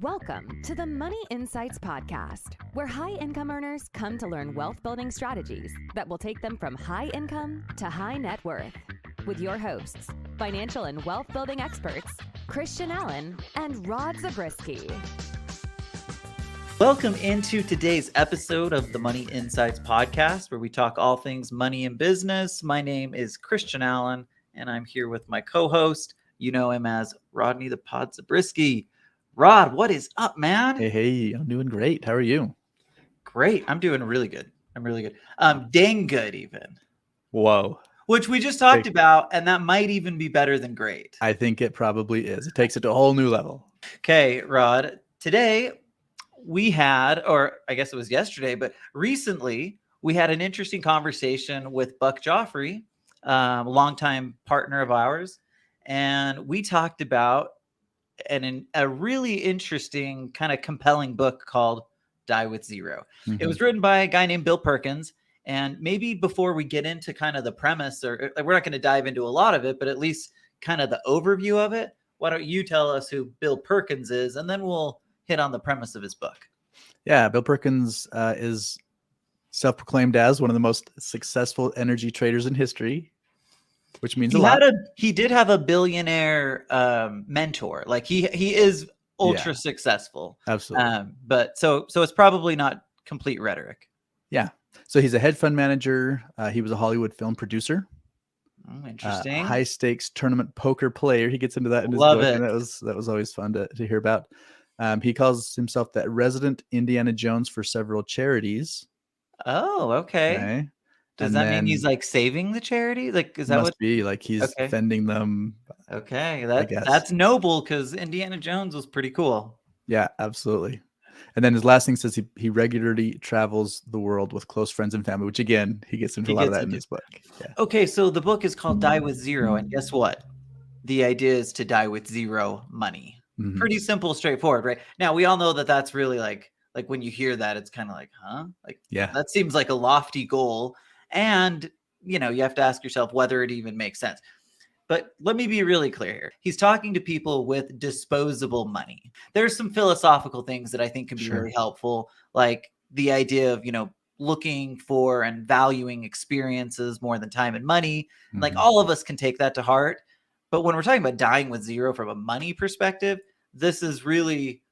Welcome to the Money Insights Podcast, where high-income earners come to learn wealth-building strategies that will take them from high income to high net worth. With your hosts, financial and wealth-building experts, Christian Allen and Rod Zabriskie. Welcome into today's episode of the Money Insights Podcast, where we talk all things money and business. My name is Christian Allen, and I'm here with my co-host. You know him as Rodney the Pod Zabriskie. Rod, what is up, man? Hey, I'm doing great. How are you? Great. I'm doing really good. Dang good even. Whoa. Which we just talked about, and that might even be better than great. I think it probably is. It takes it to a whole new level. Okay, Rod. Today we had, or I guess it was yesterday, but recently we had an interesting conversation with Buck Joffrey, a longtime partner of ours, and we talked about a really interesting, kind of compelling book called Die with Zero. It was written by a guy named Bill Perkins. And maybe before we get into kind of the premise, or we're not going to dive into a lot of it, but at least kind of the overview of it, why don't you tell us who Bill Perkins is, and then we'll hit on the premise of his book. Yeah, Bill Perkins is self-proclaimed as one of the most successful energy traders in history, which means a lot. He did have a billionaire mentor. Like he is ultra successful. Absolutely. But so it's probably not complete rhetoric. Yeah. So he's a hedge fund manager. He was a Hollywood film producer. Oh, interesting. High stakes tournament poker player. He gets into that in his book, and that was always fun to hear about. He calls himself the resident Indiana Jones for several charities. Oh, okay. Does that mean he's like saving the charity? Like, is that must be like he's fending them? Okay, that's noble, because Indiana Jones was pretty cool. Yeah, absolutely. And then his last thing says he regularly travels the world with close friends and family, which again, he gets into a lot of that in his book. Yeah. Okay, so the book is called Die with Zero, and guess what? The idea is to die with zero money. Mm-hmm. Pretty simple, straightforward, right? Now, we all know that that's really like when you hear that, it's kind of like, huh? Like, yeah, that seems like a lofty goal. And, you know, you have to ask yourself whether it even makes sense. But let me be really clear here. He's talking to people with disposable money. There's some philosophical things that I think can be really helpful, like the idea of, you know, looking for and valuing experiences more than time and money. Mm-hmm. Like all of us can take that to heart. But when we're talking about dying with zero from a money perspective, this is really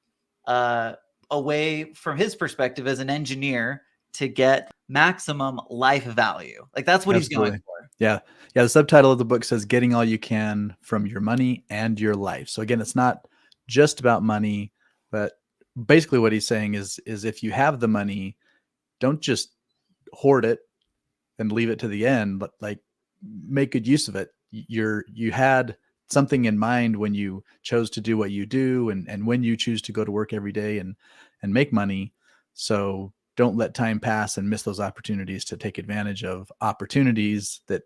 a way from his perspective as an engineer to get maximum life value. Like that's what he's going for. Yeah. Yeah. The subtitle of the book says getting all you can from your money and your life. So again, it's not just about money, but basically what he's saying is if you have the money, don't just hoard it and leave it to the end, but like make good use of it. You had something in mind when you chose to do what you do and when you choose to go to work every day and make money. So don't let time pass and miss those opportunities to take advantage of opportunities that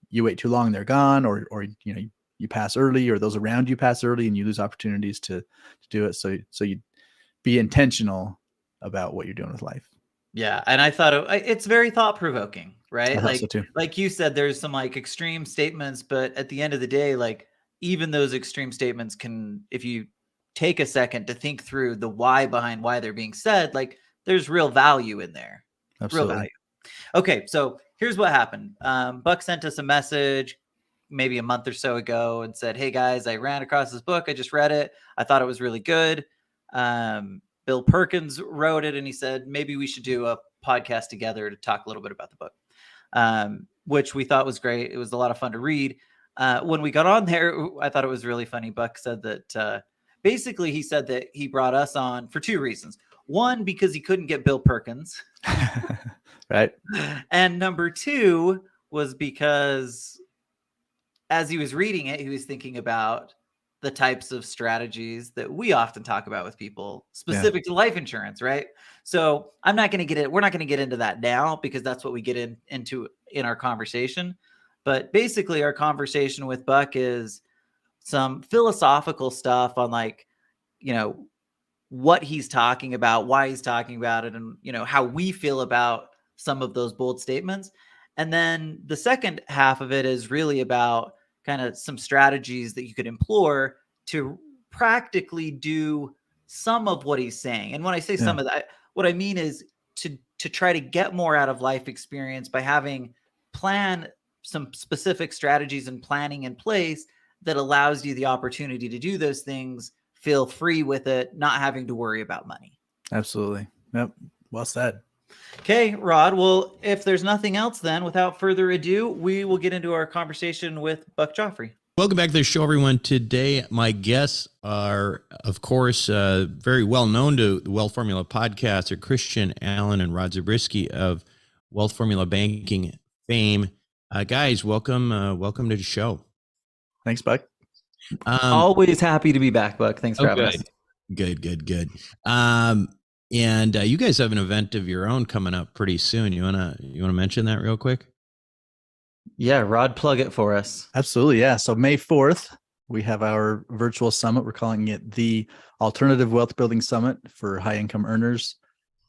you wait too long, they're gone, or you know, you pass early, or those around you pass early and you lose opportunities to do it. So you be intentional about what you're doing with life. Yeah. And I thought it's very thought provoking, right? I thought so too. Like you said, there's some like extreme statements, but at the end of the day, like even those extreme statements can, if you take a second to think through the why behind why they're being said, like there's real value in there. Absolutely. Real value. Okay. So here's what happened. Buck sent us a message maybe a month or so ago and said, hey guys, I ran across this book. I just read it. I thought it was really good. Bill Perkins wrote it, and he said, maybe we should do a podcast together to talk a little bit about the book, which we thought was great. It was a lot of fun to read. When we got on there, I thought it was really funny. Buck said that basically he said that he brought us on for two reasons. One, because he couldn't get Bill Perkins. Right. And number two was because as he was reading it, he was thinking about the types of strategies that we often talk about with people specific to life insurance, right? So I'm not going to get it. We're not going to get into that now because that's what we get into in our conversation. But basically our conversation with Buck is some philosophical stuff on like, you know, what he's talking about, why he's talking about it, and, you know, how we feel about some of those bold statements. And then the second half of it is really about kind of some strategies that you could employ to practically do some of what he's saying. And when I say some of that, what I mean is to try to get more out of life experience by having some specific strategies and planning in place that allows you the opportunity to do those things, feel free with it, not having to worry about money. Absolutely. Yep. Well said. Okay, Rod. Well, if there's nothing else, then without further ado, we will get into our conversation with Buck Joffrey. Welcome back to the show, everyone. Today, my guests are, of course, very well known to the Wealth Formula podcast, are Christian Allen and Rod Zabriskie of Wealth Formula Banking fame. Guys, welcome to the show. Thanks, Buck. Always happy to be back, Buck. Thanks for having us. Good. And you guys have an event of your own coming up pretty soon. You wanna mention that real quick? Yeah, Rod, plug it for us. Absolutely, yeah. So May 4th, we have our virtual summit. We're calling it the Alternative Wealth Building Summit for high income earners.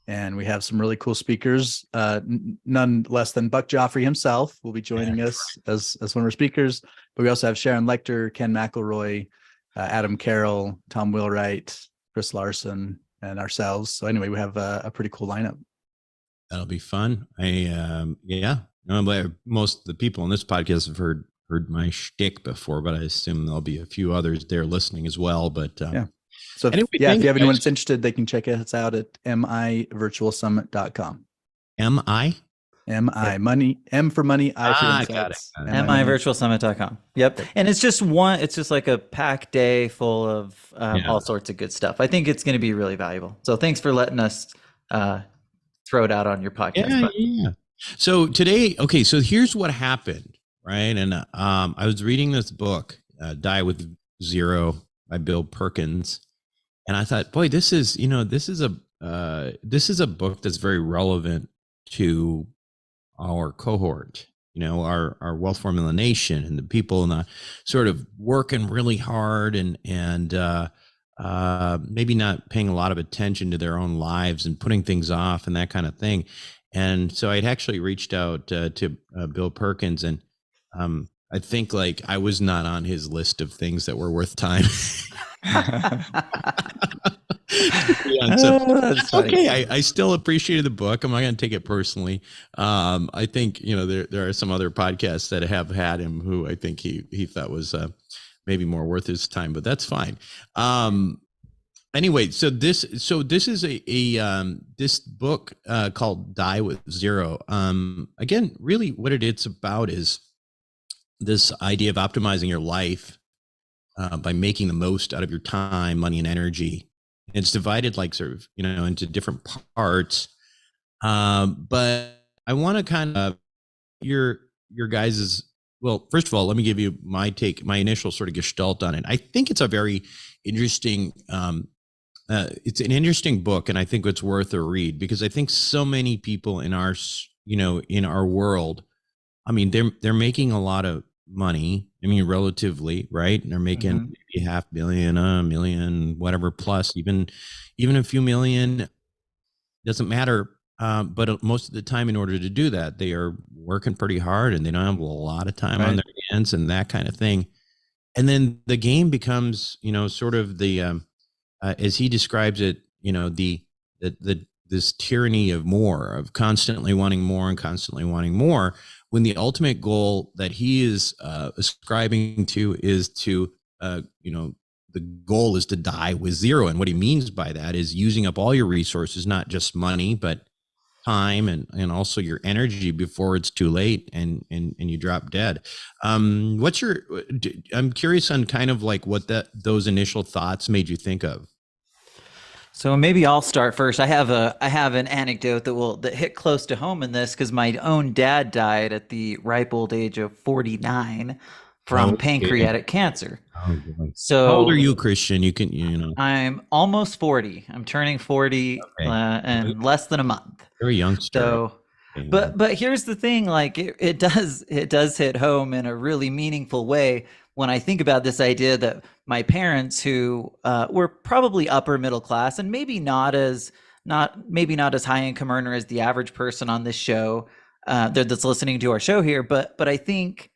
And we have some really cool speakers. None less than Buck Joffrey himself will be joining us as one of our speakers. But we also have Sharon Lecter, Ken McElroy, Adam Carroll, Tom Wheelwright, Chris Larson, and ourselves. So anyway, we have a pretty cool lineup. That'll be fun. Most of the people on this podcast have heard my shtick before, but I assume there'll be a few others there listening as well. But So anyway, if you have anyone that's interested, they can check us out at mivirtualsummit.com. Money, M for money, I for insights. Got it. mivirtualsummit.com. Yep. And it's just like a packed day full of all sorts of good stuff. I think it's going to be really valuable. So thanks for letting us throw it out on your podcast. Yeah. So today, so here's what happened, right? And I was reading this book, Die with Zero by Bill Perkins. And I thought, boy, this is a book that's very relevant to our cohort, our Wealth Formula Nation, and the people in the sort of working really hard and maybe not paying a lot of attention to their own lives and putting things off and that kind of thing. And so I'd actually reached out to Bill Perkins, and I think I was not on his list of things that were worth time. That's okay. I still appreciated the book. I'm not going to take it personally. I think there are some other podcasts that have had him who I think he thought was maybe more worth his time, but that's fine. Anyway, so this is this book called Die with Zero. Again, really what it's about is this idea of optimizing your life by making the most out of your time, money, and energy. It's divided into different parts. But I want to kind of your guys's, well, first of all, let me give you my initial sort of gestalt on it. I think it's a very interesting, it's an interesting book, and I think it's worth a read because I think so many people in our world, I mean, they're making a lot of money. I mean, relatively, right? And they're making maybe $500,000, $1 million, whatever, plus even a few million, doesn't matter. But most of the time, in order to do that, they are working pretty hard and they don't have a lot of time on their hands and that kind of thing. And then the game becomes, sort of the, as he describes it, this tyranny of more, of constantly wanting more and constantly wanting more, when the ultimate goal that he is ascribing to is to, the goal is to die with zero. And what he means by that is using up all your resources, not just money, but time and also your energy before it's too late and you drop dead. I'm curious on kind of what those initial thoughts made you think of. So maybe I'll start first. I have an anecdote that hit close to home in this because my own dad died at the ripe old age of 49 from pancreatic cancer. Oh, boy. So how old are you, Christian? You I'm almost 40. I'm turning 40 in less than a month. You're a youngster. So, but here's the thing: it does hit home in a really meaningful way when I think about this idea that my parents, who were probably upper middle class and maybe not as high income earner as the average person on this show that's listening to our show here, but I think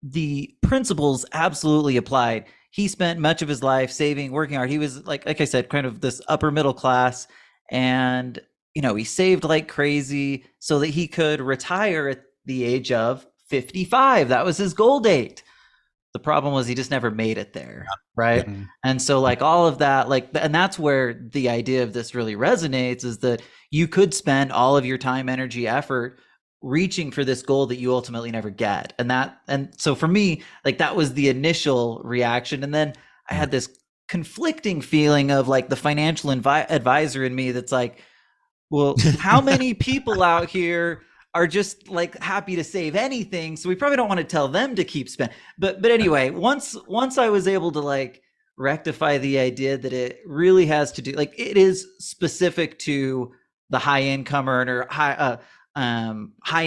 the principles absolutely applied. he spent much of his life saving, working hard. He was like I said, kind of this upper middle class, and he saved like crazy so that he could retire at the age of 55. That was his goal date. The problem was he just never made it there, right? Mhm. And so like all of that, and that's where the idea of this really resonates, is that you could spend all of your time, energy, effort reaching for this goal that you ultimately never get. And so for me, like that was the initial reaction. And then I had this conflicting feeling of like the financial advisor in me that's like, well, how many people out here are just like happy to save anything, so we probably don't want to tell them to keep spending. But anyway, once I was able to like rectify the idea that it really has to do, like, it is specific to the high income earner, high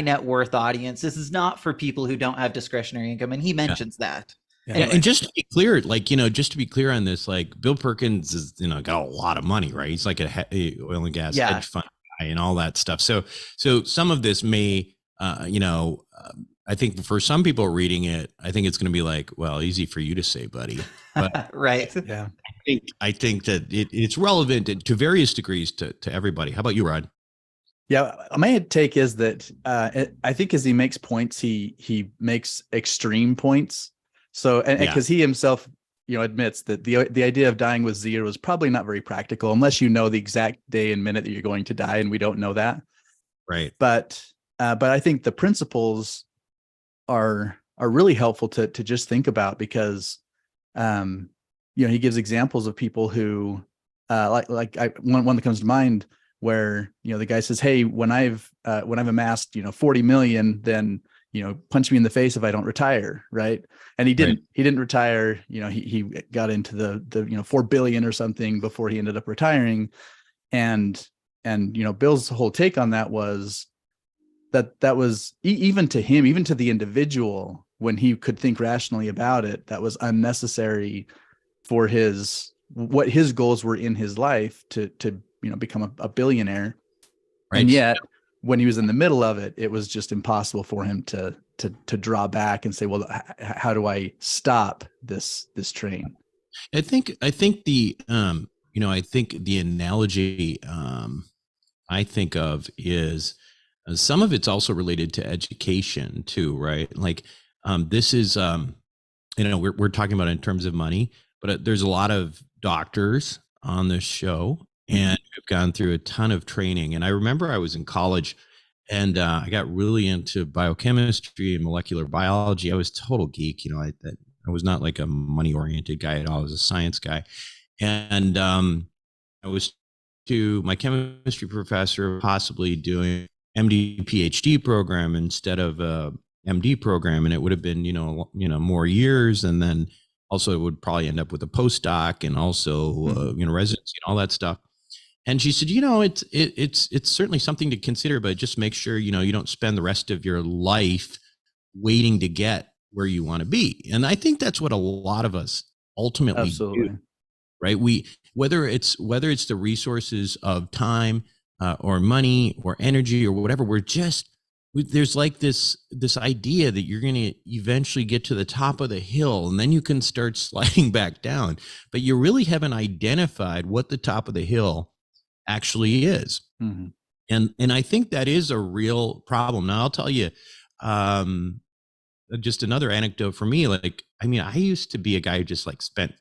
net worth audience. This is not for people who don't have discretionary income, and he mentions that. Yeah. Anyway. And just to be clear, like, just to be clear on this, like Bill Perkins is, got a lot of money, right? He's like a oil and gas hedge fund guy and all that stuff. So some of this may, I think for some people reading it, I think it's going to be like, well, easy for you to say, buddy. But right. Yeah. I think that it's relevant to various degrees to everybody. How about you, Rod? Yeah, my take is that I think as he makes points, he makes extreme points. So, and because he himself, admits that the idea of dying with zero is probably not very practical unless you know the exact day and minute that you're going to die, and we don't know that. Right. But I think the principles are really helpful to just think about, because he gives examples of people who one that comes to mind where the guy says, hey, when I've amassed 40 million, then punch me in the face if I don't retire, right? And he didn't retire. He got into the 4 billion or something before he ended up retiring. And Bill's whole take on that was that was even to him, even to the individual, when he could think rationally about it, that was unnecessary for what his goals were in his life to become a billionaire. Right. And yet when he was in the middle of it, it was just impossible for him to draw back and say, well, how do I stop this train? I think the I think the analogy I think of is some of it's also related to education too, right? Like this is we're talking about in terms of money, but there's a lot of doctors on this show and have gone through a ton of training. And I remember I was in college and I got really into biochemistry and molecular biology. I was a total geek. I was not like a money oriented guy at all. I was a science guy. And I was to my chemistry professor possibly doing MD PhD program instead of a MD program. And it would have been, more years. And then also it would probably end up with a postdoc and also, residency and all that stuff. And she said, it's certainly something to consider, but just make sure, you don't spend the rest of your life waiting to get where you want to be. And I think that's what a lot of us ultimately do, right? Whether it's the resources of time or money or energy or whatever, there's like this idea that you're going to eventually get to the top of the hill and then you can start sliding back down, but you really haven't identified what the top of the hill actually is. Mm-hmm. And I think that is a real problem. Now I'll tell you, just another anecdote for me. Like, I used to be a guy who just like spent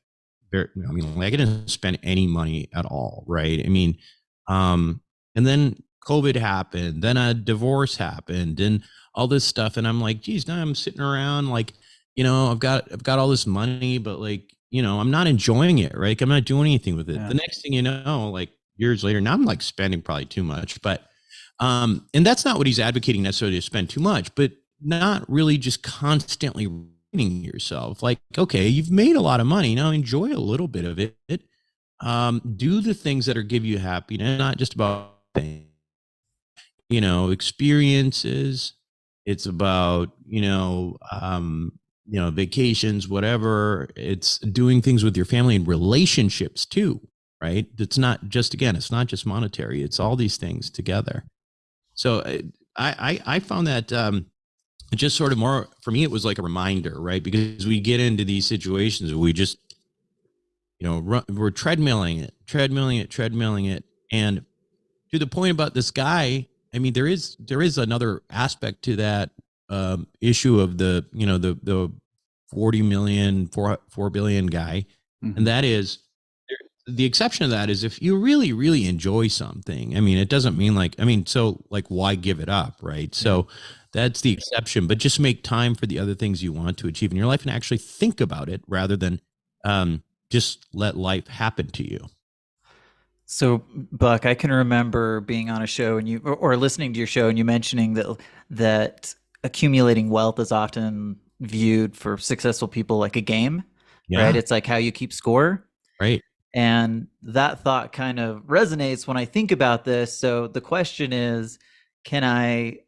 I didn't spend any money at all. Right. And then COVID happened, then a divorce happened and all this stuff. And I'm like, geez, now I'm sitting around like, I've got all this money, but like, I'm not enjoying it. Right. I'm not doing anything with it. Yeah. The next thing you know, like years later, now I'm like spending probably too much, but, and that's not what he's advocating necessarily, to spend too much, but not really just constantly rating yourself. Like, okay, you've made a lot of money. Now enjoy a little bit of it. Do the things that give you happiness, not just about things. Experiences. It's about, vacations, whatever. It's doing things with your family and relationships too, right? It's not just monetary. It's all these things together. So I found that just sort of more, for me, it was like a reminder, right? Because we get into these situations where we just we're treadmilling it. And to the point about this guy, I mean, there is another aspect to that issue of the 40 million, 4 billion guy. Mhm. And that is, the exception of that is if you really, really enjoy something. I mean, it doesn't mean so why give it up, right? Yeah. So that's the exception, but just make time for the other things you want to achieve in your life and actually think about it rather than just let life happen to you. So, Buck, I can remember being on a show and or listening to your show and you mentioning that accumulating wealth is often viewed for successful people like a game, right? It's like how you keep score. Right. And that thought kind of resonates when I think about this. So the question is, can I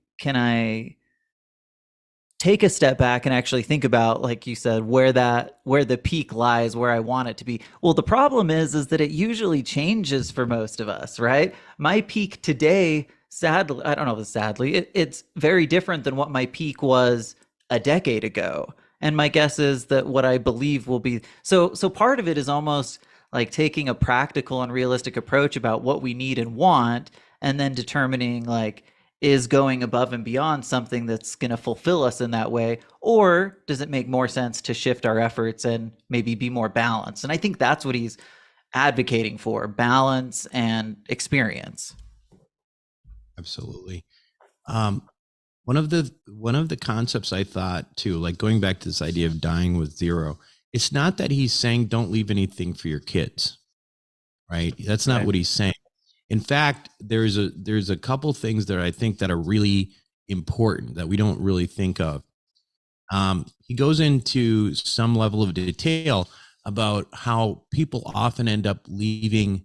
take a step back and actually think about, like you said, where the peak lies, where I want it to be? Well, the problem is that it usually changes for most of us, right? My peak today, sadly, I don't know if sadly, it's very different than what my peak was a decade ago. And my guess is that what I believe will be, so part of it is almost like taking a practical and realistic approach about what we need and want, and then determining like, is going above and beyond something that's going to fulfill us in that way? Or does it make more sense to shift our efforts and maybe be more balanced? And I think that's what he's advocating for, balance and experience. Absolutely. One of the concepts I thought too, like going back to this idea of dying with zero, it's not that he's saying don't leave anything for your kids, right? That's not what he's saying. In fact, there's a couple things that I think that are really important that we don't really think of. He goes into some level of detail about how people often end up leaving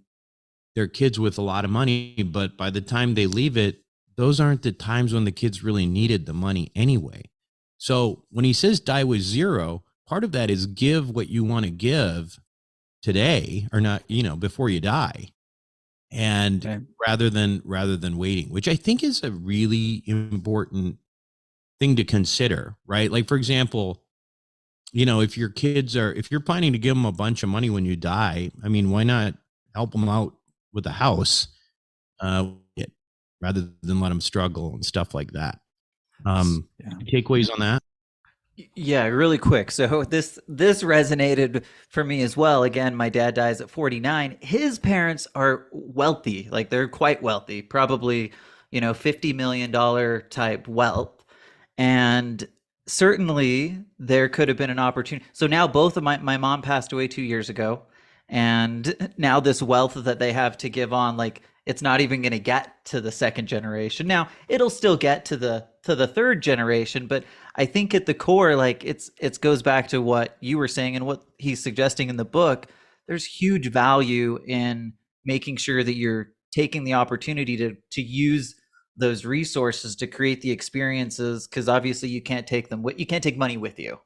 their kids with a lot of money, but by the time they leave it, those aren't the times when the kids really needed the money anyway. So when he says die with zero, part of that is give what you want to give today, or not, before you die. And rather than waiting, which I think is a really important thing to consider, right? Like, for example, if you're planning to give them a bunch of money when you die, I mean, why not help them out with a house, rather than let them struggle and stuff like that. Takeaways on that? Yeah, really quick. So this resonated for me as well. Again, my dad dies at 49. His parents are wealthy, like they're quite wealthy, probably, $50 million type wealth. And certainly there could have been an opportunity. So now both of my mom passed away 2 years ago. And now this wealth that they have to give on, like, it's not even going to get to the second generation. Now it'll still get to the third generation, but I think at the core, like it goes back to what you were saying and what he's suggesting in the book. There's huge value in making sure that you're taking the opportunity to use those resources to create the experiences, because obviously you can't take money with you.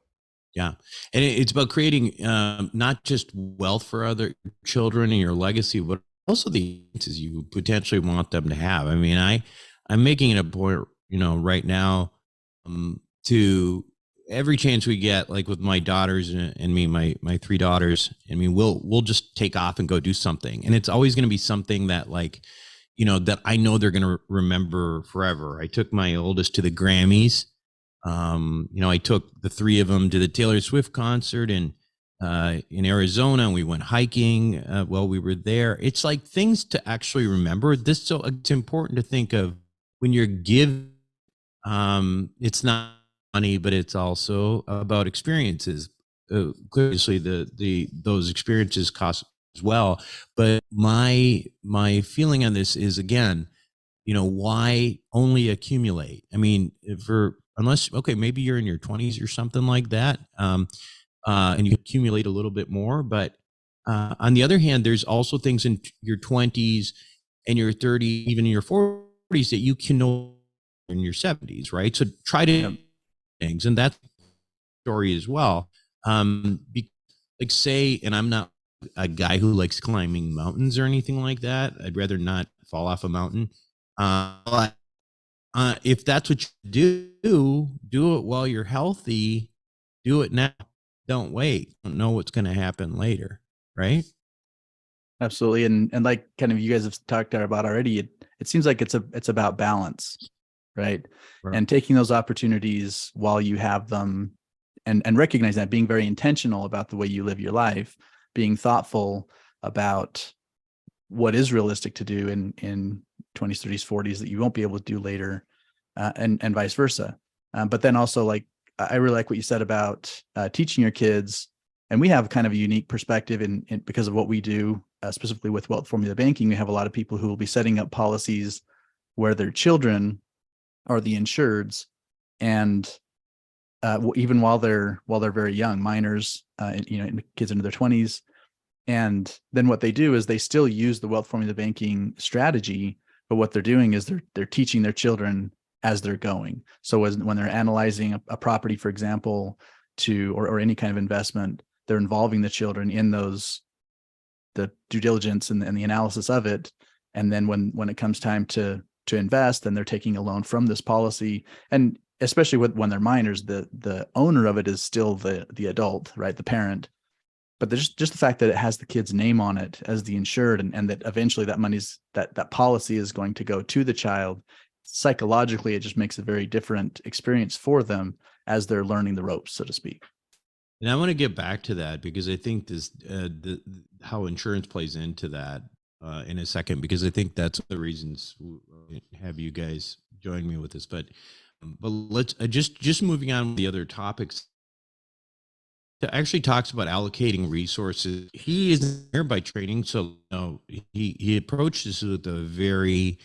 Yeah. And it's about creating not just wealth for other children and your legacy, but also the experiences you potentially want them to have. I mean, I'm making it a point, right now, to every chance we get, like with my daughters and me, my three daughters, I mean, we'll just take off and go do something. And it's always going to be something that, like, that I know they're going to remember forever. I took my oldest to the Grammys. I took the three of them to the Taylor Swift concert in Arizona, and we went hiking while we were there. It's like things to actually remember. So it's important to think of when you're giving. It's not money, but it's also about experiences. Obviously, those experiences cost as well. But my feeling on this is, again, why only accumulate? I mean, maybe you're in your 20s or something like that, and you accumulate a little bit more. But on the other hand, there's also things in your 20s and your 30s, even in your 40s, that you can know in your 70s, right? So try to things, and that's the story as well. Like, say, and I'm not a guy who likes climbing mountains or anything like that. I'd rather not fall off a mountain. If that's what you do it while you're healthy. Do it now. Don't wait. Don't know what's going to happen later, right? Absolutely. And like kind of you guys have talked about already, it seems like it's about balance, right? And taking those opportunities while you have them, and recognizing that, being very intentional about the way you live your life, being thoughtful about what is realistic to do in 20s, 30s, 40s that you won't be able to do later, and vice versa. But then also, like, I really like what you said about teaching your kids. And we have kind of a unique perspective in because of what we do, specifically with wealth formula banking. We have a lot of people who will be setting up policies where their children are the insureds, and even while they're very young, minors, kids into their 20s. And then what they do is they still use the wealth formula banking strategy, but what they're doing is they're teaching their children as they're going. So when they're analyzing a property, for example, or any kind of investment, they're involving the children in the due diligence and the analysis of it. And then when it comes time to invest, then they're taking a loan from this policy. And especially when they're minors, the owner of it is still the adult, right? The parent. But there's just the fact that it has the kid's name on it as the insured, and that eventually that money's that policy is going to go to the child. Psychologically, it just makes a very different experience for them as they're learning the ropes, so to speak. And I want to get back to that because I think this how insurance plays into that in a second, because I think that's the reasons have you guys join me with this. But let's just moving on with the other topics. It actually talks about allocating resources. He is here by training, so he approaches this with a very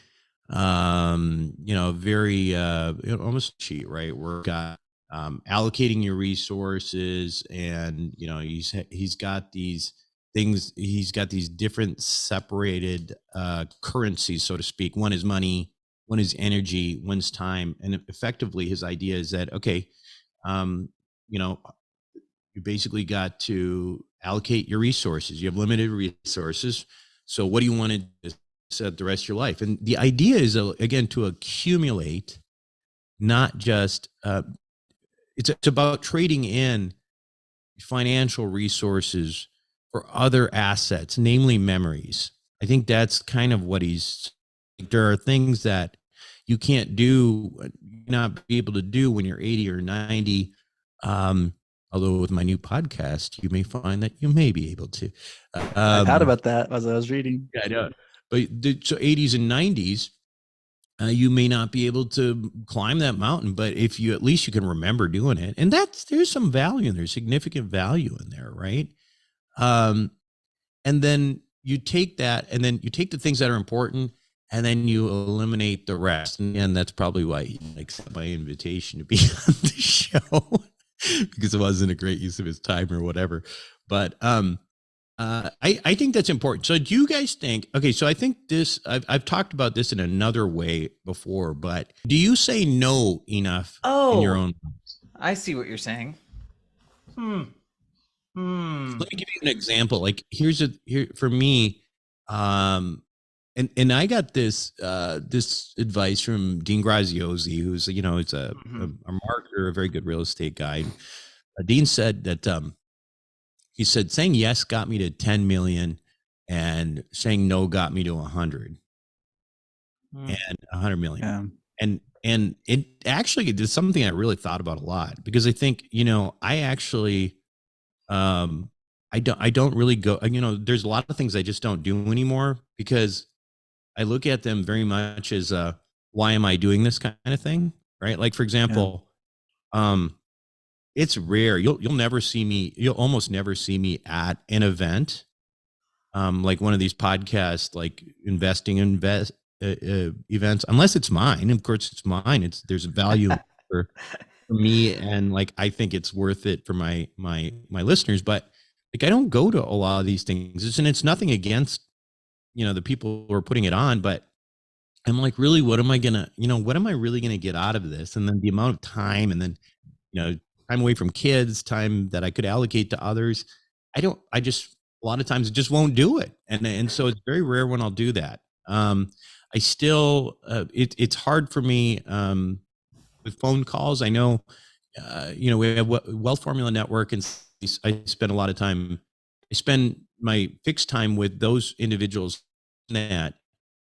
very almost cheat, right? We're got allocating your resources, and he's got these things. He's got these different separated currencies, so to speak. One is money, one is energy, one's time, and effectively his idea is that you basically got to allocate your resources. You have limited resources. So what do you want to do the rest of your life? And the idea is, again, to accumulate, not just, it's about trading in financial resources for other assets, namely memories. I think that's kind of what there are things that you can't not be able to do when you're 80 or 90. Although with my new podcast, you may find that you may be able to. I thought about that as I was reading. Yeah, I know. But so 80s and 90s, you may not be able to climb that mountain, but if you at least you can remember doing it, and there's some value in there, significant value in there, right? And then you take that, and then you take the things that are important, and then you eliminate the rest. And that's probably why he accepted my invitation to be on the show. Because it wasn't a great use of his time or whatever. But I think that's important. So do you guys think, okay, so I think I've talked about this in another way before, but do you say no enough in your own lives? I see what you're saying. Let me give you an example. Like here for me, and I got this advice from Dean Graziosi, who's it's a marketer, a very good real estate guy. Dean said that he said saying yes got me to 10 million, and saying no got me to 100 and 100 million. Yeah. And it actually is something I really thought about a lot, because I think I actually I don't really go. There's a lot of things I just don't do anymore, because I look at them very much as why am I doing this kind of thing, right? Like, for example, it's rare. You'll never see me. You'll almost never see me at an event, like one of these podcasts, like investing events, unless it's mine. Of course, it's mine. There's value for me, and like I think it's worth it for my listeners. But like I don't go to a lot of these things, and it's nothing against the people who are putting it on, but I'm like, really, what am I really gonna get out of this? And then the amount of time, and then time away from kids, time that I could allocate to others, a lot of times just won't do it, and so it's very rare when I'll do that. I still it's hard for me with phone calls. I know we have Wealth Formula Network, and I spend a lot of time. I spend my fixed time with those individuals that.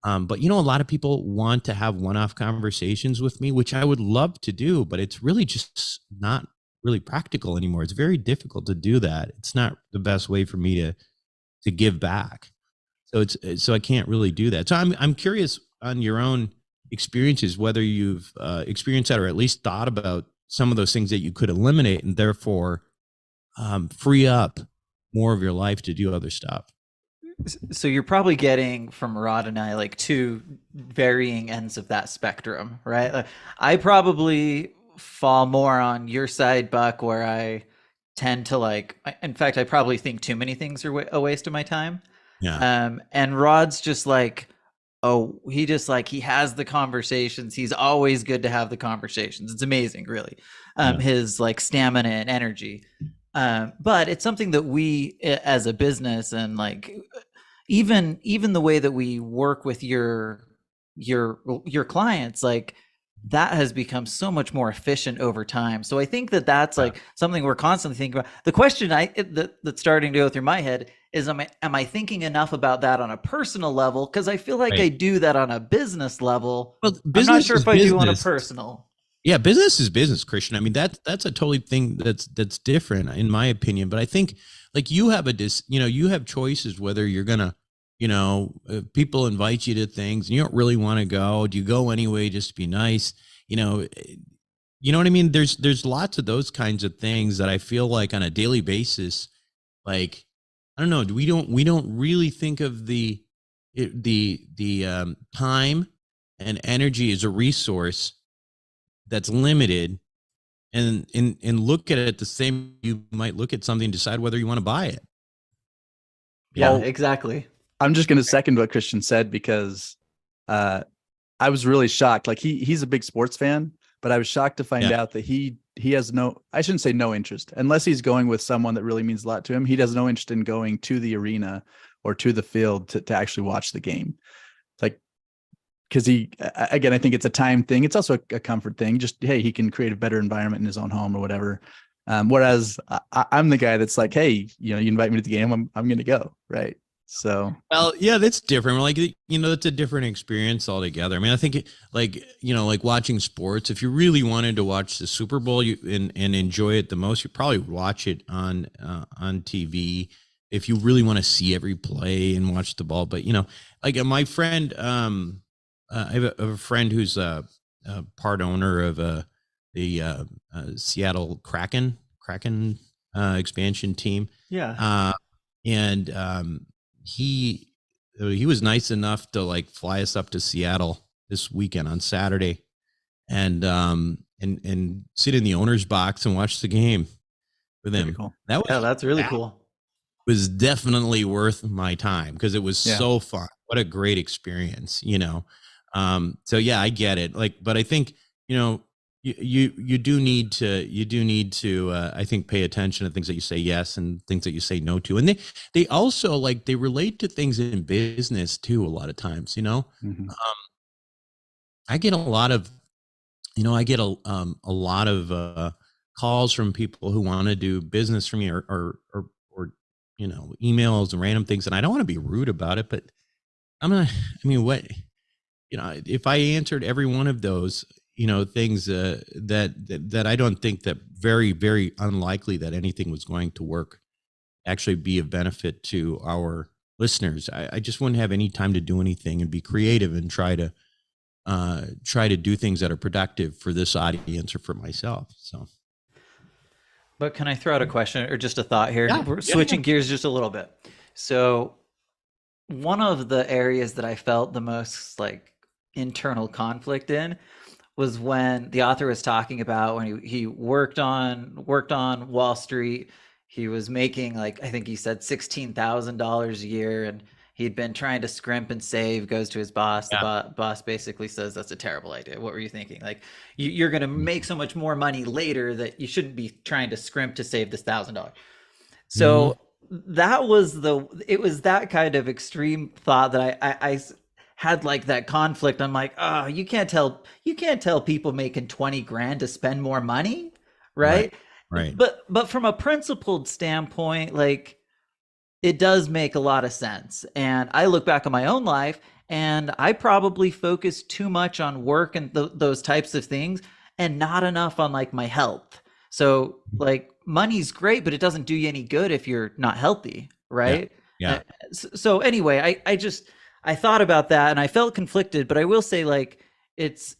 But a lot of people want to have one-off conversations with me, which I would love to do, but it's really just not really practical anymore. It's very difficult to do that. It's not the best way for me to give back. So I can't really do that. So I'm curious on your own experiences, whether you've experienced that or at least thought about some of those things that you could eliminate and therefore free up more of your life to do other stuff. So you're probably getting from Rod and I like two varying ends of that spectrum, right? I probably fall more on your side, Buck, where I tend to in fact, I probably think too many things are a waste of my time. Yeah. And Rod's just he has the conversations. He's always good to have the conversations. It's amazing, really. His stamina and energy. But it's something that we as a business and even the way that we work with your clients, that has become so much more efficient over time. So I think that's something we're constantly thinking about. The question that's starting to go through my head is, am I thinking enough about that on a personal level? Because I feel like I do that on a business level. Well, I'm not sure if I do on a personal. Yeah, business is business, Christian. I mean, that's a totally thing that's different in my opinion. But I think you have you have choices whether you're gonna, people invite you to things and you don't really want to go. Do you go anyway just to be nice? You know what I mean? There's lots of those kinds of things that I feel like on a daily basis, I don't know. We don't really think of the time and energy as a resource that's limited, and look at it the same. You might look at something and decide whether you want to buy it. Yeah, exactly. I'm just going to second what Christian said because I was really shocked. He's a big sports fan, but I was shocked to find out that he has I shouldn't say no interest, unless he's going with someone that really means a lot to him. He has no interest in going to the arena or to the field to actually watch the game. Because I think it's a time thing. It's also a comfort thing. Just, hey, he can create a better environment in his own home or whatever. Whereas I'm the guy that's hey, you invite me to the game, I'm going to go. Right. So, well, yeah, that's different. It's a different experience altogether. I mean, I think watching sports, if you really wanted to watch the Super Bowl and enjoy it the most, you probably would watch it on TV. If you really want to see every play and watch the ball. But, my friend, I have a friend who's a part owner of the Seattle Kraken expansion team. Yeah. And he was nice enough to fly us up to Seattle this weekend on Saturday, and sit in the owner's box and watch the game with him. Cool. That's really cool. Was definitely worth my time because it was so fun. What a great experience, So yeah, I get it. But I think, you do need to I think pay attention to things that you say yes and things that you say no to. And they also they relate to things in business too, a lot of times, Mm-hmm. I get a lot of, a lot of calls from people who want to do business for me or emails and random things. And I don't want to be rude about it, but if I answered every one of those, things that I don't think that very, very unlikely that anything was going to work, actually be of benefit to our listeners. I just wouldn't have any time to do anything and be creative and try to do things that are productive for this audience or for myself. So. But can I throw out a question or just a thought here? Yeah, we're switching gears just a little bit. So one of the areas that I felt the most internal conflict in was when the author was talking about when he worked on Wall Street. He was making I think he said $16,000 a year, and he'd been trying to scrimp and save. Goes to his boss. The boss basically says, "That's a terrible idea. What were you thinking? You're going to make so much more money later that you shouldn't be trying to scrimp to save this $1,000." So that was it was that kind of extreme thought that I had that conflict. I'm you can't tell people making 20 grand to spend more money, right? Right. But from a principled standpoint, it does make a lot of sense. And I look back on my own life, and I probably focus too much on work and those types of things, and not enough on like my health. So like money's great, but it doesn't do you any good if you're not healthy, Yeah. right? Yeah. So anyway, I thought about that and I felt conflicted, but I will say like it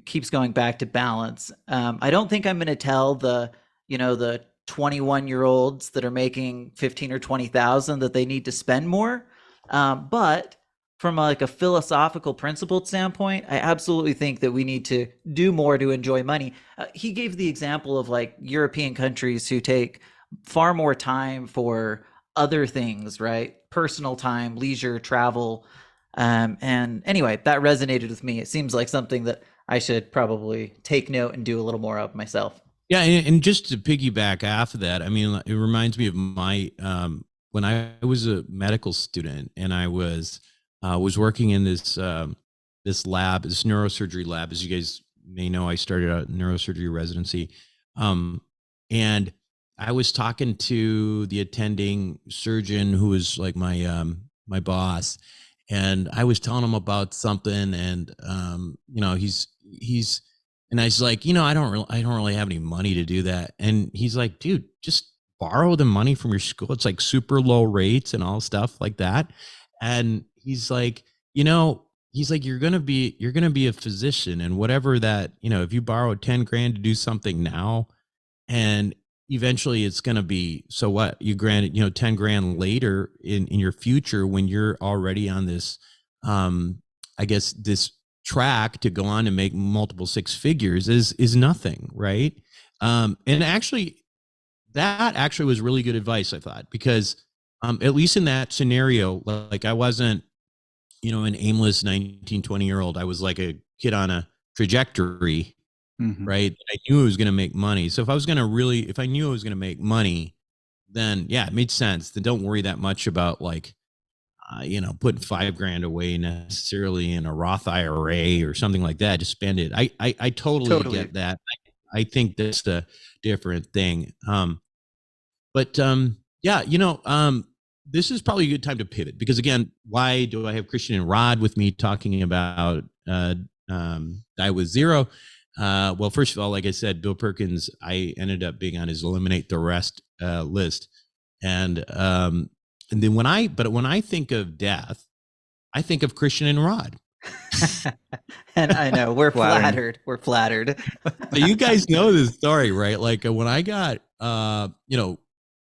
keeps going back to balance. I don't think I'm going to tell the 21-year-olds that are making 15 or 20,000 that they need to spend more. But from like a philosophical principled standpoint, I absolutely think that we need to do more to enjoy money. He gave the example of like European countries who take far more time for other things, right? Personal time, leisure, travel. And anyway, that resonated with me. It seems like something that I should probably take note and do a little more of myself. Yeah, and just to piggyback off of that, I mean, it reminds me of my when I was a medical student and I was working in this this lab, this neurosurgery lab. As you guys may know, I started a neurosurgery residency, and I was talking to the attending surgeon who was like my boss, and I was telling him about something, and he's and I was like, I don't really have any money to do that. And he's like, dude, just borrow the money from your school. It's like super low rates and all stuff like that. And he's like, you're going to be a physician, and whatever that, if you borrow 10 grand to do something now, and eventually it's going to be, so what, you granted, 10 grand later in your future, when you're already on this, I guess this track to go on and make multiple six figures is nothing, right? And actually that actually was really good advice, I thought, because at least in that scenario, like I wasn't an aimless 19, 20-year-old. I was like a kid on a trajectory, right? I knew I was going to make money. So if I knew I was going to make money, then yeah, it made sense. Then don't worry that much about like putting $5 grand away necessarily in a Roth IRA or something like that. Just spend it. I totally get that. I think that's the different thing. This is probably a good time to pivot, because again, why do I have Christian and Rod with me talking about Die with Zero? Well, first of all, like I said, Bill Perkins, I ended up being on his Eliminate the Rest list. And then when I think of death, I think of Christian and Rod. And I know we're flattered. We're flattered. So you guys know this story, right? Like when I got,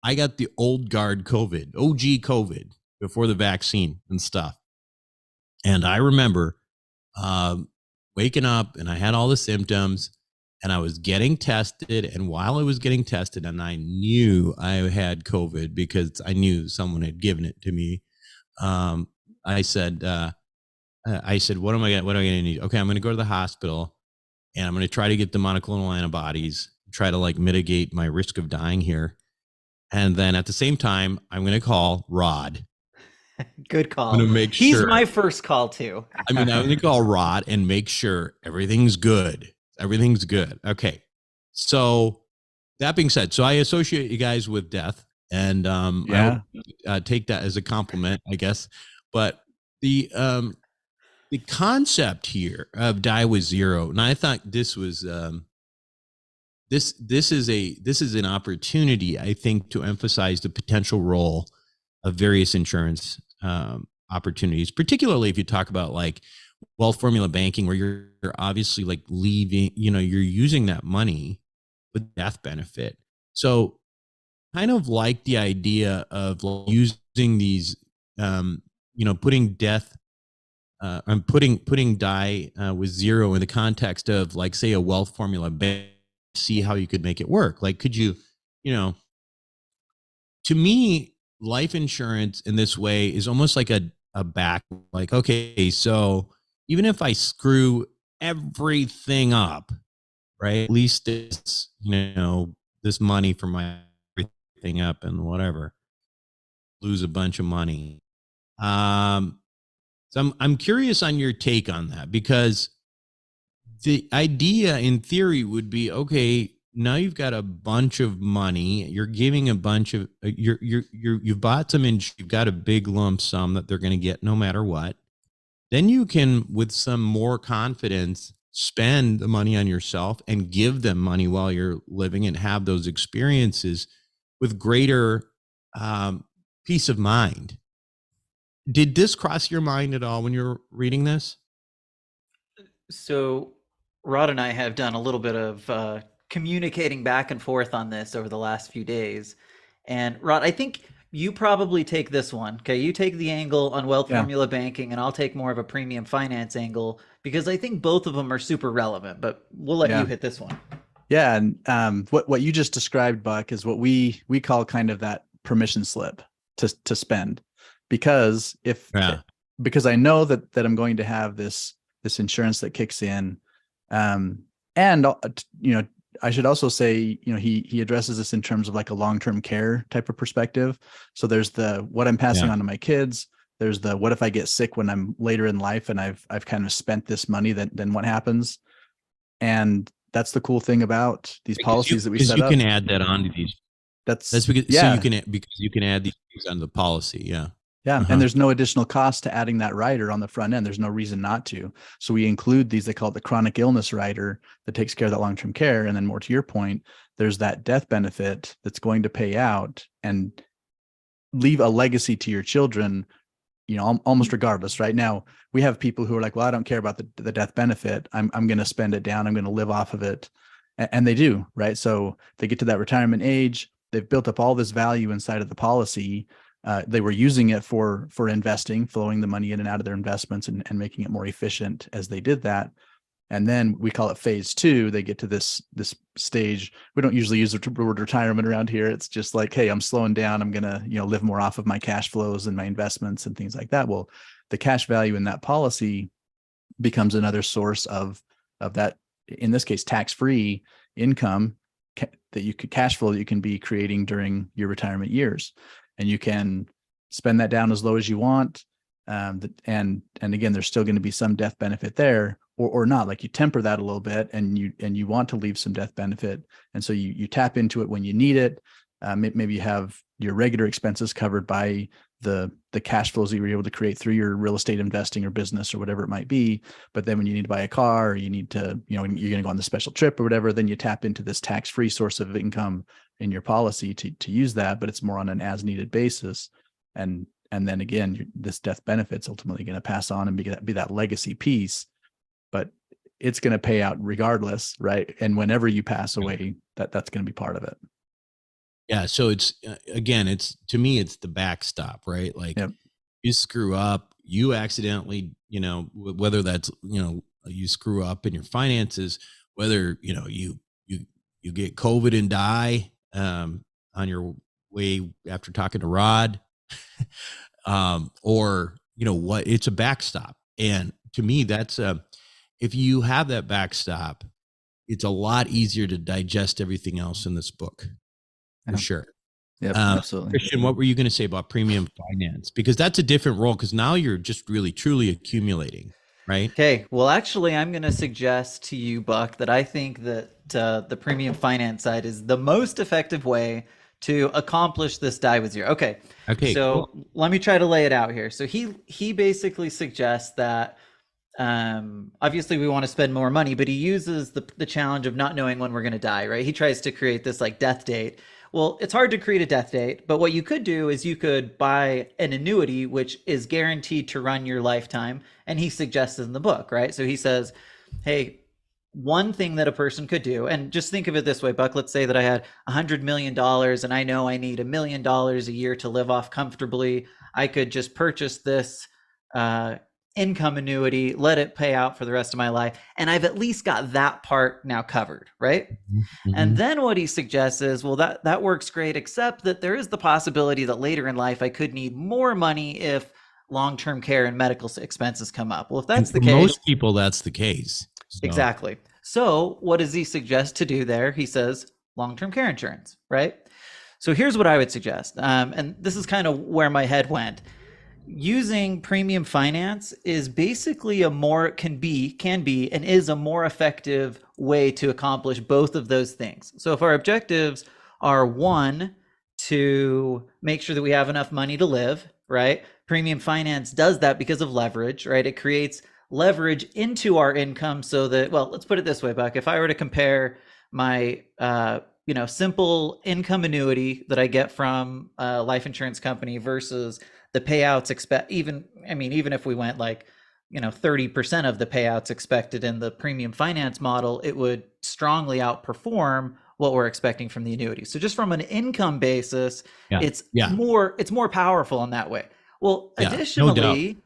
I got the old guard COVID, OG COVID, before the vaccine and stuff. And I remember waking up and I had all the symptoms and I was getting tested. And while I was getting tested, and I knew I had COVID because I knew someone had given it to me. I said, what am I going to need? Okay, I'm going to go to the hospital and I'm going to try to get the monoclonal antibodies, try to like mitigate my risk of dying here. And then at the same time, I'm going to call Rod. Good call. I'm going to make sure. He's my first call too. I'm going to call Rod and make sure everything's good. Everything's good. Okay. So that being said, so I associate you guys with death, and I would, take that as a compliment, I guess. But the concept here of Die with Zero, and I thought this was this is an opportunity, I think, to emphasize the potential role of various insurance opportunities, particularly if you talk about like wealth formula banking, where you're obviously like leaving, you're using that money with death benefit. So kind of like the idea of using these, putting death, I'm putting Die with Zero in the context of like, say, a wealth formula bank, see how you could make it work. Like, could you, to me, life insurance in this way is almost like a back, like, okay, so even if I screw everything up, right, at least it's, this money for my everything up and whatever, lose a bunch of money. So I'm curious on your take on that, because the idea in theory would be, okay, now you've got a bunch of money. You're giving a bunch of you've bought some, and you've got a big lump sum that they're going to get no matter what. Then you can, with some more confidence, spend the money on yourself and give them money while you're living and have those experiences with greater peace of mind. Did this cross your mind at all when you're reading this? So Rod and I have done a little bit of communicating back and forth on this over the last few days. And Rod, I think you probably take this one. Okay. You take the angle on wealth formula banking, and I'll take more of a premium finance angle, because I think both of them are super relevant, but we'll let you hit this one. Yeah. And what you just described, Buck, is what we call kind of that permission slip to spend. Because because I know that I'm going to have this insurance that kicks in. And, I should also say, he addresses this in terms of like a long-term care type of perspective. So there's the, what I'm passing on to my kids. There's the, what if I get sick when I'm later in life and I've kind of spent this money, then what happens? And that's the cool thing about these policies that we set up. You can add that onto these. That's because, so you can add these things on the policy. Yeah. Yeah. And there's no additional cost to adding that rider on the front end. There's no reason not to. So we include these, they call it the chronic illness rider that takes care of that long-term care. And then more to your point, there's that death benefit that's going to pay out and leave a legacy to your children, almost regardless. Right now, we have people who are like, well, I don't care about the death benefit. I'm going to spend it down. I'm going to live off of it. And they do, right? So they get to that retirement age. They've built up all this value inside of the policy. They were using it for investing, flowing the money in and out of their investments and making it more efficient as they did that. And then we call it phase two. They get to this stage. We don't usually use the word retirement around here. It's just like, hey, I'm slowing down. I'm going to, live more off of my cash flows and my investments and things like that. Well, the cash value in that policy becomes another source of that, in this case, tax-free income that you could cash flow that you can be creating during your retirement years. And you can spend that down as low as you want. And again, there's still going to be some death benefit there or not. Like you temper that a little bit and you want to leave some death benefit. And so you tap into it when you need it. Maybe you have your regular expenses covered by the cash flows that you were able to create through your real estate investing or business or whatever it might be. But then when you need to buy a car or you need to, you're going to go on the special trip or whatever, then you tap into this tax-free source of income in your policy to use that, but it's more on an as needed basis. And then again, this death benefit's ultimately going to pass on and be that legacy piece, but it's going to pay out regardless, right? And whenever you pass away, that's going to be part of it. Yeah. So it's, again, to me, it's the backstop, right? Like you screw up, you accidentally, whether that's, you screw up in your finances, whether, you get COVID and die, on your way after talking to Rod, or, what, it's a backstop. And to me, that's if you have that backstop, it's a lot easier to digest everything else in this book. For sure. Yeah, absolutely. Christian, what were you going to say about premium finance? Because that's a different role, because now you're just really truly accumulating, right? Okay. Well, actually, I'm going to suggest to you, Buck, that I think that the premium finance side is the most effective way to accomplish this die with zero. Okay. So cool. Let me try to lay it out here. So he basically suggests that obviously we want to spend more money, but he uses the challenge of not knowing when we're going to die, right? He tries to create this like death date. Well, it's hard to create a death date, but what you could do is you could buy an annuity, which is guaranteed to run your lifetime. And he suggests in the book, right? So he says, hey, one thing that a person could do, and just think of it this way, Buck, let's say that I had $100 million and I know I need $1 million a year to live off comfortably. I could just purchase this income annuity, let it pay out for the rest of my life. And I've at least got that part now covered, right? Mm-hmm. And then what he suggests is, well, that works great, except that there is the possibility that later in life, I could need more money if long-term care and medical expenses come up. Well, if that's the case, most people, that's the case. So. Exactly. So what does he suggest to do there? He says long-term care insurance, right? So here's what I would suggest. And this is kind of where my head went. Using premium finance is basically can be and is a more effective way to accomplish both of those things. So if our objectives are, one, to make sure that we have enough money to live, right? Premium finance does that because of leverage, right? It creates leverage into our income so that, well, let's put it this way, Buck. If I were to compare my simple income annuity that I get from a life insurance company versus the payouts even if we went 30% of the payouts expected in the premium finance model, it would strongly outperform what we're expecting from the annuity. So just from an income basis, it's more powerful in that way. Well, additionally,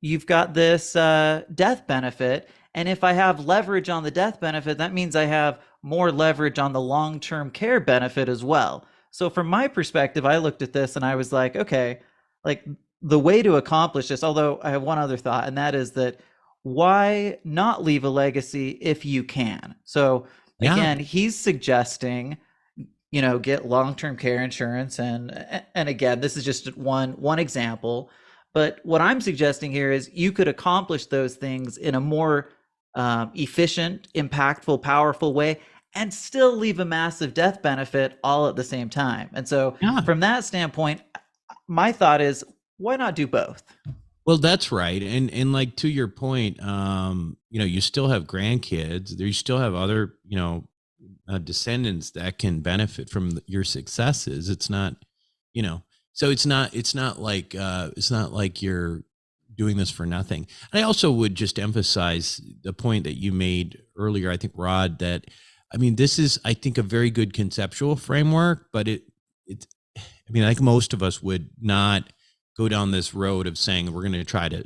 you've got this death benefit. And if I have leverage on the death benefit, that means I have more leverage on the long-term care benefit as well. So from my perspective, I looked at this and I was like, okay, the way to accomplish this, although I have one other thought, and that is that why not leave a legacy if you can? So again, he's suggesting, get long-term care insurance. And again, this is just one example. But what I'm suggesting here is you could accomplish those things in a more efficient, impactful, powerful way and still leave a massive death benefit all at the same time. And so from that standpoint, my thought is, why not do both? Well, that's right. And like, to your point, you still have grandkids, you still have other, descendants that can benefit from your successes. It's not, so it's not like you're doing this for nothing. And I also would just emphasize the point that you made earlier, I think, Rod, that, this is, I think, a very good conceptual framework, but I think most of us would not go down this road of saying we're going to try to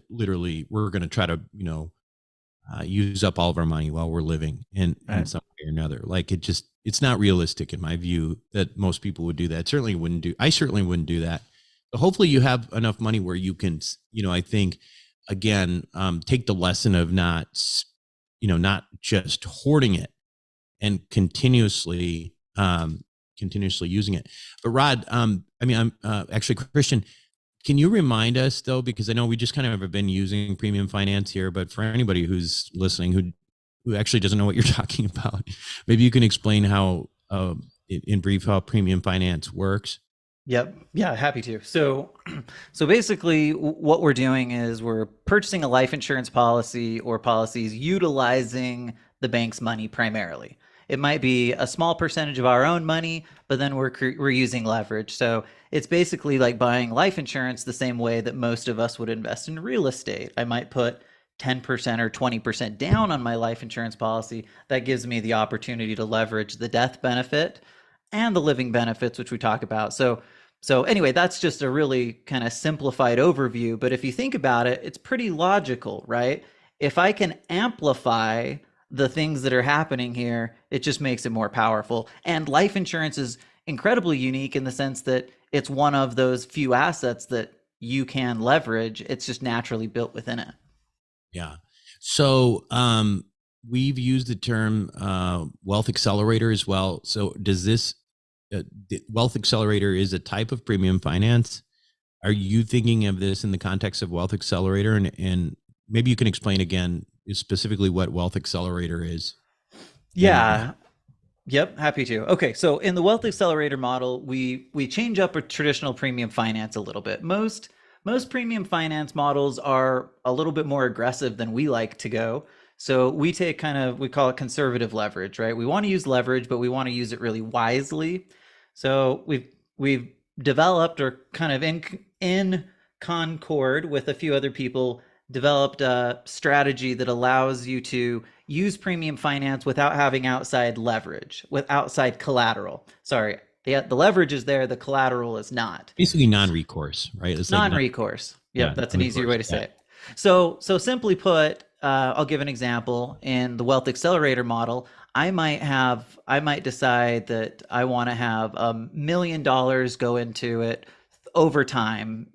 use up all of our money while we're living in some way or another. It's not realistic in my view that most people would do that. I certainly wouldn't do that. But hopefully you have enough money where you can, I think, again, take the lesson of not just hoarding it and continuously using it. But Rod, I'm actually, Christian, can you remind us though, because I know we just kind of have been using premium finance here, but for anybody who's listening who actually doesn't know what you're talking about, maybe you can explain how, in brief, how premium finance works. Yep. Yeah, happy to. So basically what we're doing is we're purchasing a life insurance policy or policies utilizing the bank's money primarily. It might be a small percentage of our own money, but then we're using leverage. So it's basically like buying life insurance the same way that most of us would invest in real estate. I might put 10% or 20% down on my life insurance policy. That gives me the opportunity to leverage the death benefit and the living benefits, which we talk about. So anyway, that's just a really kind of simplified overview. But if you think about it, it's pretty logical, right? If I can amplify the things that are happening here, it just makes it more powerful. And life insurance is incredibly unique in the sense that it's one of those few assets that you can leverage. It's just naturally built within it. Yeah. So we've used the term wealth accelerator as well. So does this the wealth accelerator is a type of premium finance? Are you thinking of this in the context of wealth accelerator? And maybe you can explain again specifically what wealth accelerator is. Yeah. Yep. Happy to. Okay. So in the wealth accelerator model, we change up a traditional premium finance a little bit. Most premium finance models are a little bit more aggressive than we like to go. So we take we call it conservative leverage, right? We want to use leverage, but we want to use it really wisely. So we've developed, or kind of in concord with a few other people, developed a strategy that allows you to use premium finance without having outside leverage, with outside collateral. Sorry, the leverage is there, the collateral is not. Basically non-recourse, right? It's non-recourse. Yep, that's an easier way to say it. So simply put, I'll give an example. In the wealth accelerator model, I might decide that I want to have $1 million go into it over time.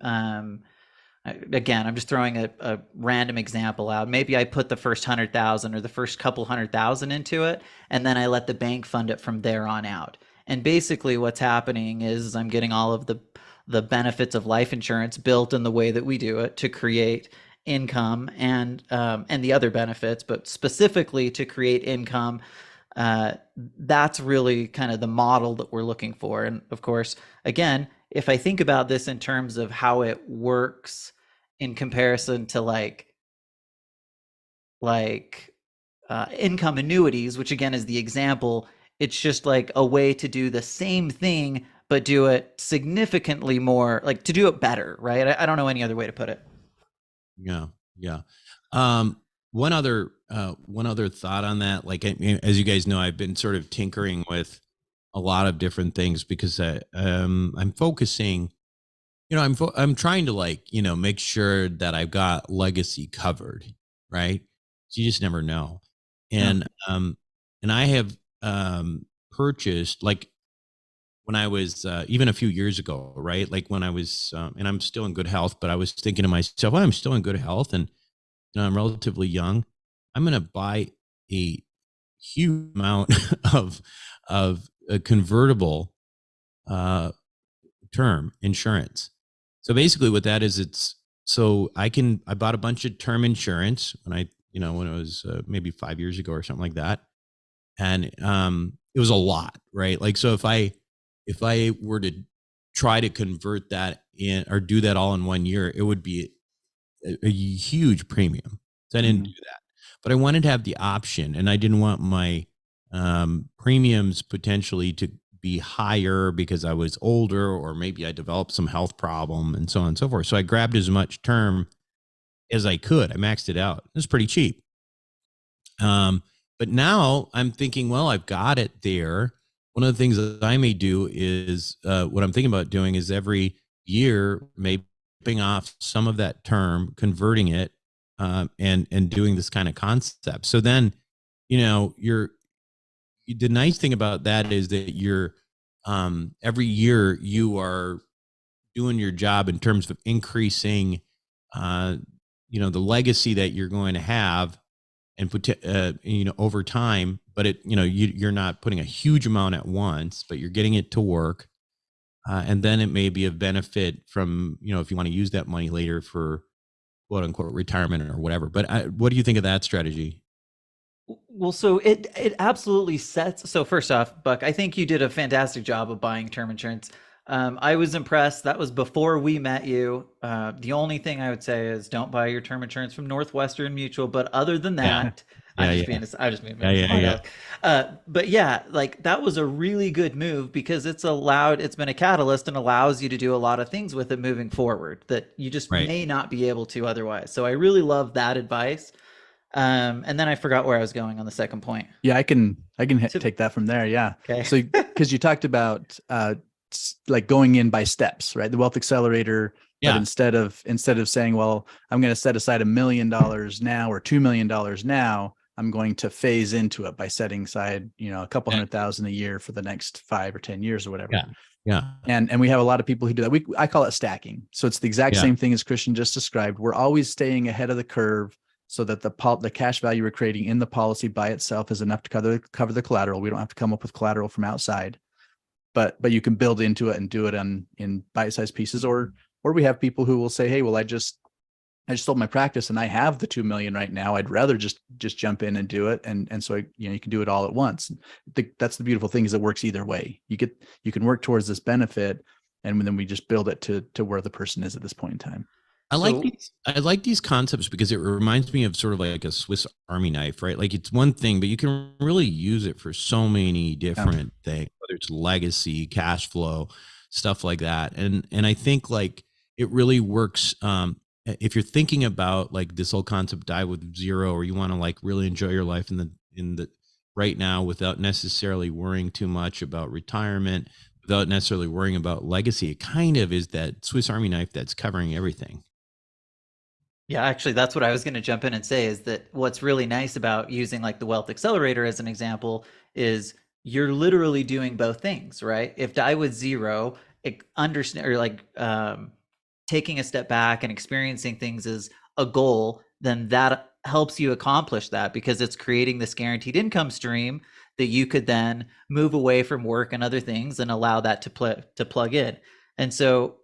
Again, I'm just throwing a random example out. Maybe I put the first 100,000 or the first couple 100,000 into it, and then I let the bank fund it from there on out. And basically what's happening is I'm getting all of the benefits of life insurance built in the way that we do it to create income and the other benefits, but specifically to create income. That's really kind of the model that we're looking for. And of course, again, if I think about this in terms of how it works in comparison to like income annuities, which again is the example, it's just like a way to do the same thing, but do it significantly more, like to do it better, right? I don't know any other way to put it. Yeah. Yeah. One other thought on that, like, as you guys know, I've been sort of tinkering with a lot of different things because I'm focusing, I'm trying to like, make sure that I've got legacy covered, right? So you just never know. And, and I have, purchased, like, when I was, even a few years ago, right? Like when I was, and I'm still in good health, but I was thinking to myself, well, I'm still in good health and I'm relatively young. I'm going to buy a huge amount of a convertible term insurance. So basically what that is, I bought a bunch of term insurance when it was maybe 5 years ago or something like that. And it was a lot, right? Like, so if I were to try to convert that in or do that all in 1 year, it would be a huge premium. So I didn't do that, but I wanted to have the option, and I didn't want my premiums potentially to be higher because I was older, or maybe I developed some health problem and so on and so forth. So I grabbed as much term as I could. I maxed it out. It was pretty cheap. But now I'm thinking, well, I've got it there. One of the things that I may do is what I'm thinking about doing is every year, maybe ripping off some of that term, converting it, and doing this kind of concept. So then, the nice thing about that is that you're every year you are doing your job in terms of increasing, the legacy that you're going to have and put, over time, but you're not putting a huge amount at once, but you're getting it to work. And then it may be of benefit from, if you want to use that money later for quote unquote retirement or whatever. But what do you think of that strategy? Well, so it absolutely sets. So first off, Buck, I think you did a fantastic job of buying term insurance. I was impressed. That was before we met you. The only thing I would say is don't buy your term insurance from Northwestern Mutual. But other than that, I'm just being but yeah, like that was a really good move because it's been a catalyst and allows you to do a lot of things with it moving forward that you just may not be able to otherwise. So I really love that advice. And then I forgot where I was going on the second point. Yeah, I can take that from there. Yeah. Okay. So because you talked about like going in by steps, right? The wealth accelerator. Yeah. But instead of saying, well, I'm going to set aside $1 million now or $2 million now, I'm going to phase into it by setting aside, a couple $100,000 a year for the next 5 or 10 years or whatever. Yeah. Yeah. And we have a lot of people who do that. I call it stacking. So it's the exact same thing as Christian just described. We're always staying ahead of the curve so that the cash value we're creating in the policy by itself is enough to cover the collateral. We don't have to come up with collateral from outside, but you can build into it and do it in bite-sized pieces. Or we have people who will say, hey, well, I just sold my practice and I have the 2 million right now. I'd rather just jump in and do it. And so, you can do it all at once. That's the beautiful thing is it works either way. You can work towards this benefit. And then we just build it to where the person is at this point in time. I like these concepts because it reminds me of sort of like a Swiss Army knife, right? Like it's one thing, but you can really use it for so many different things, whether it's legacy, cash flow, stuff like that. And I think like it really works. If you're thinking about like this whole concept, die with zero, or you want to like really enjoy your life in the right now without necessarily worrying too much about retirement, without necessarily worrying about legacy, it kind of is that Swiss Army knife that's covering everything. Yeah, actually, that's what I was going to jump in and say is that what's really nice about using like the Wealth Accelerator as an example is you're literally doing both things, right? If die with zero, taking a step back and experiencing things as a goal, then that helps you accomplish that because it's creating this guaranteed income stream that you could then move away from work and other things and allow that to plug in. And so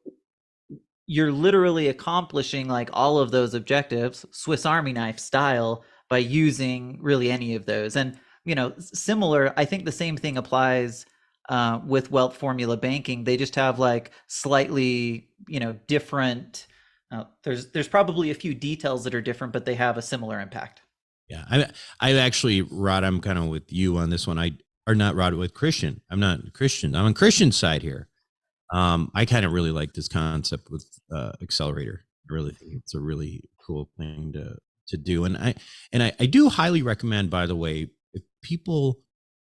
you're literally accomplishing like all of those objectives, Swiss Army knife style, by using really any of those. And, similar, I think the same thing applies with wealth formula banking. They just have like slightly, different, there's probably a few details that are different, but they have a similar impact. Yeah. I actually, Rod, I'm kind of with you on this one. Or not Rod, with Christian. I'm not Christian. I'm on Christian's side here. I kind of really like this concept with Accelerator. I really think it's a really cool thing to do. And I do highly recommend, by the way, if people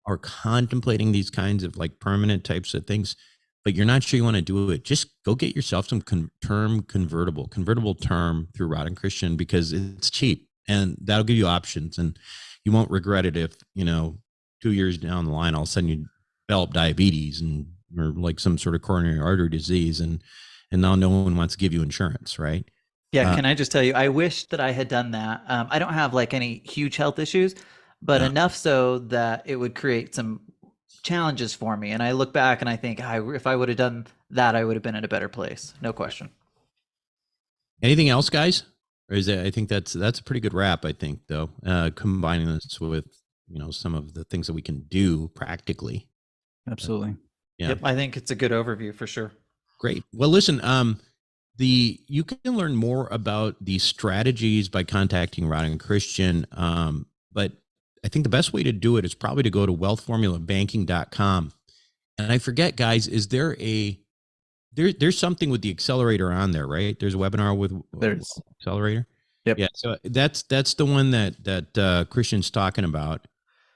are contemplating these kinds of like permanent types of things, but you're not sure you want to do it, just go get yourself some convertible term through Rod and Christian, because it's cheap and that'll give you options, and you won't regret it if, 2 years down the line, all of a sudden you develop diabetes or like some sort of coronary artery disease, and now no one wants to give you insurance, right? Yeah. Can I just tell you, I wish that I had done that. I don't have like any huge health issues, but enough so that it would create some challenges for me. And I look back and I think, if I would have done that, I would have been in a better place. No question. Anything else, guys? Or is it, I think that's a pretty good wrap, I think, though, combining this with, some of the things that we can do practically. Absolutely. Yeah. Yep, I think it's a good overview for sure. Great. Well, listen, you can learn more about these strategies by contacting Rod and Christian. But I think the best way to do it is probably to go to wealthformulabanking.com. And I forget, guys, is there there's something with the Accelerator on there, right? There's a webinar with Accelerator. Yep. Yeah. So that's the one that Christian's talking about.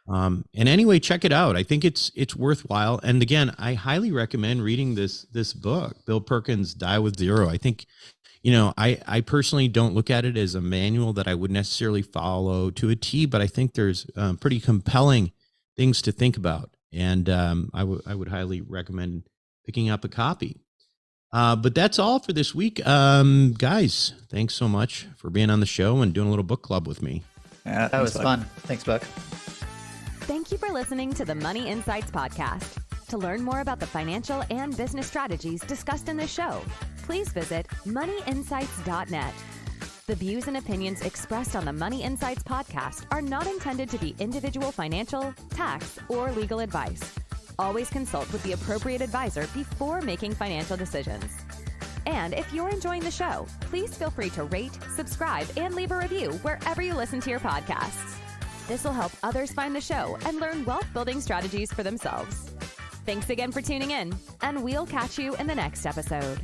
And anyway, check it out. I think it's worthwhile. And again, I highly recommend reading this book, Bill Perkins' Die with Zero. I think, I personally don't look at it as a manual that I would necessarily follow to a T, but I think there's pretty compelling things to think about. And I would highly recommend picking up a copy. But that's all for this week. Guys, thanks so much for being on the show and doing a little book club with me. Yeah, that was fun. Thanks, Buck. Thank you for listening to the Money Insights Podcast. To learn more about the financial and business strategies discussed in this show, please visit moneyinsights.net. The views and opinions expressed on the Money Insights Podcast are not intended to be individual financial, tax, or legal advice. Always consult with the appropriate advisor before making financial decisions. And if you're enjoying the show, please feel free to rate, subscribe, and leave a review wherever you listen to your podcasts. This will help others find the show and learn wealth-building strategies for themselves. Thanks again for tuning in, and we'll catch you in the next episode.